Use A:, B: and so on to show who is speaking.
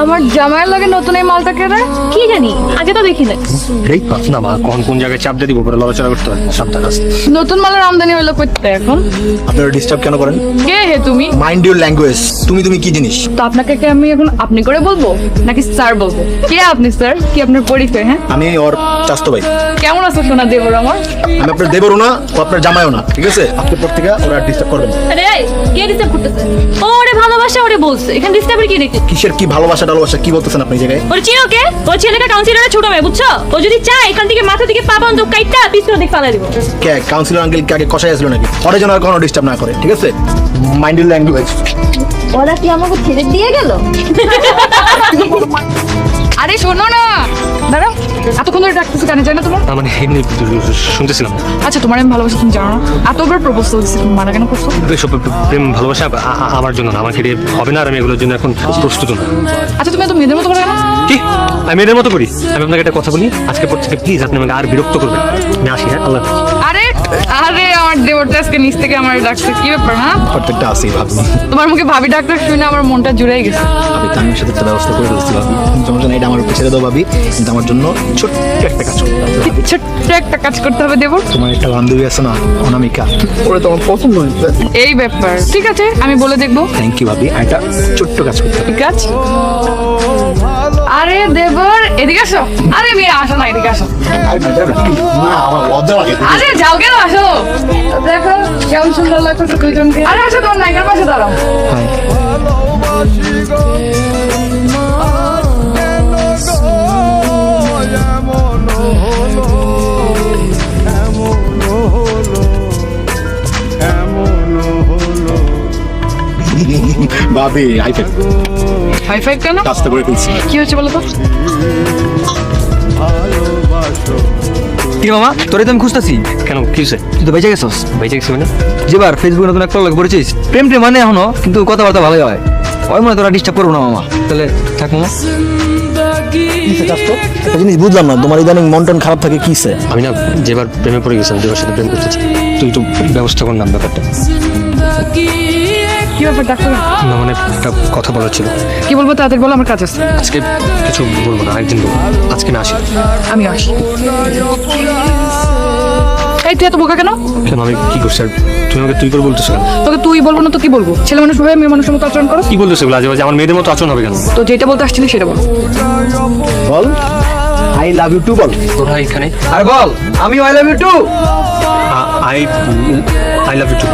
A: আমার জামাইয়ের লাগে নতুন এই মালটা কেনে কি জানি আগে তো দেখি নাই।
B: এই না মা, কোন জায়গায় চাপ দিয়ে দিব পরে লড়াচড়া করতে হয়, সাবধান আছে।
A: নতুন মালের আমদানি হলো করতে এখন।
C: আপনারা ডিস্টার্ব কেন করেন?
A: কে হে তুমি?
C: Mind your language. তুমি কি জিনিস?
A: তো আপনাকে কি আমি এখন আপনি করে বলবো নাকি স্যার বলবো? কে আপনি স্যার? কি আপনার পরিচয়? হ্যাঁ
C: আমি ওর চাস্তো ভাই।
A: কেমন আছো সোনা দেবর আমার?
C: আমি আপনার দেবরও না, ও আপনার জামাইও না, ঠিক আছে? আজকের পর থেকে ওরা ডিস্টার্ব করবেন না।
A: আরে কে ডিস্টার্ব করতেছে? ওরে ভালোবাসা ওরে বলছে, এখানে ডিস্টার্বের কি দেখতে?
C: কিসের কি ভালোবাসা টালোবাসা কি বলতেছেন আপনি এই জায়গায়?
A: ওর চিনো কে? ও ছেলেটা কাউন্সিলরের ছোট মেয়ে, বুঝছো? ও যদি চায় এখান থেকে মাথা থেকে পা বন্ধ কাইটা পিছনে দিকে ফালা দিব।
C: কে কাউন্সিলর আঙ্কেল কে আগে কষাই আসলো নাকি? ওরা যেন আর কোনো ডিস্টার্ব না করে, ঠিক আছে? Mind your language.
A: ওরা কি আমাকে ছেড়ে দিয়ে গেল? আরে শোনো না, দাঁড়াও, এতক্ষণ ধরে ডাকতেছি কেন জানো তোমার?
B: মানে এমনি শুনতেছিলাম।
A: আচ্ছা তোমার আমি ভালোবাসি তুমি জানো না? এতবার প্রপোজ করছি তুমি মানা কেন করছো?
B: এসব প্রেম ভালোবাসা আমার জন্য না, আমাকে দিয়ে হবে না, আর আমি এগুলোর জন্য এখন প্রস্তুত না।
A: আচ্ছা তুমি এত মেয়েদের মতো করে কেন?
B: কি আমি এদের মতো করি? আমি আপনাকে একটা কথা বলি, আজকে পর থেকে প্লিজ আপনি আমাকে আর বিরক্ত করবেন। আমি আসি, হ্যাঁ, আল্লাহ হাফেজ।
A: আরে আরে আমার দেবরটা আজকে নিচ থেকে আমার ডাকছে, কি ব্যাপার? হ্যাঁ
C: প্রত্যেকটা আসি ভাবি।
A: তোমার মুখে ভাবি ডাক্তার শুনে আমার মনটা জুড়ে গেছে।
C: ভাবি তার সাথে একটা ব্যবস্থা করে দিচ্ছি ভাবি। সমস্যা নাই, এটা আমার উপর ছেড়ে দাও ভাবি, কিন্তু আমার জন্য ছোট্ট একটা কাজ করতে হবে।
A: ছোট্ট একটা কাজ করতে হবে দেবর।
C: তোমার একটা বান্ধবী আছে না, অনামিকা, ওরা তোমার পছন্দ হয়েছে।
A: এই ব্যাপার, ঠিক আছে আমি বলে দেখবো।
C: থ্যাংক ইউ ভাবি, একটা ছোট্ট কাজ করতে হবে।
A: ঠিক আছে। আরে দেবর এদিকে আসো। আরে মেয়ে আসো না, এদিকে আসো।
C: না আমার লজ্জা লাগে।
A: আরে যাও কেন, আসো। দেখো কেমন সুন্দর লাগছে দুইজনকে। আরে আসো, তোমার নায়িকার পাশে দাঁড়াও।
C: ভাবি আইফেল
A: হাই ফাইভ কেন?
C: কাজটা করে ফেলছি।
A: কি হয়েছে বলো তো?
D: কি মামা তোরে তো আমি খুঁজতেছি।
B: কেন কি হয়েছে?
D: তুই তো বেঁচে গেছস।
B: বাইচে গেছি মানে?
D: যেবার ফেসবুকে নতুন একটা লাগে পড়েছিস, প্রেম টেম মানে এখনো, কিন্তু কথাবার্তা ভালোই হয়। ওই মনে তোরা ডিস্টার্ব করবো না মামা, তাহলে থাক মামা।
C: একটা জিনিস বুঝলাম না, তোমার ইদানিং মন টন খারাপ থাকে কিসে?
B: আমি না যেবার প্রেমে পড়ে গেছিলাম, যেবার সাথে প্রেম করতেছি, তুই একটু ব্যবস্থা কর না ব্যাপারটা।
A: কি ব্যাপার ডাক্তার?
B: না মানে একটা কথা বলার ছিল।
A: কি বলবো তাদের বলো, আমার কাজ আছে।
B: আজকে কিছু বলবো না, একদিন বলবো। আজকে না আসি।
A: আমি আসি। এই তুই এত বোকা কেন?
B: কেন আমি কি করছি? আর তুমি আমাকে তুই করে বলতেছো কেন?
A: তোকে তুই বলবো না তো কি বলবো? ছেলে মানুষ হয়ে মেয়ে মানুষের মতো আচরণ করো।
B: কি বলতেছো এগুলো? আজে বাজে আমার মেয়েদের মতো আচরণ হবে কেন?
A: তো যেটা বলতে আসছিলি সেটা বল।
C: বল আই লাভ ইউ টু বল।
B: তোরা এখানে
D: আর বল আমি I love you too.
B: I love you two.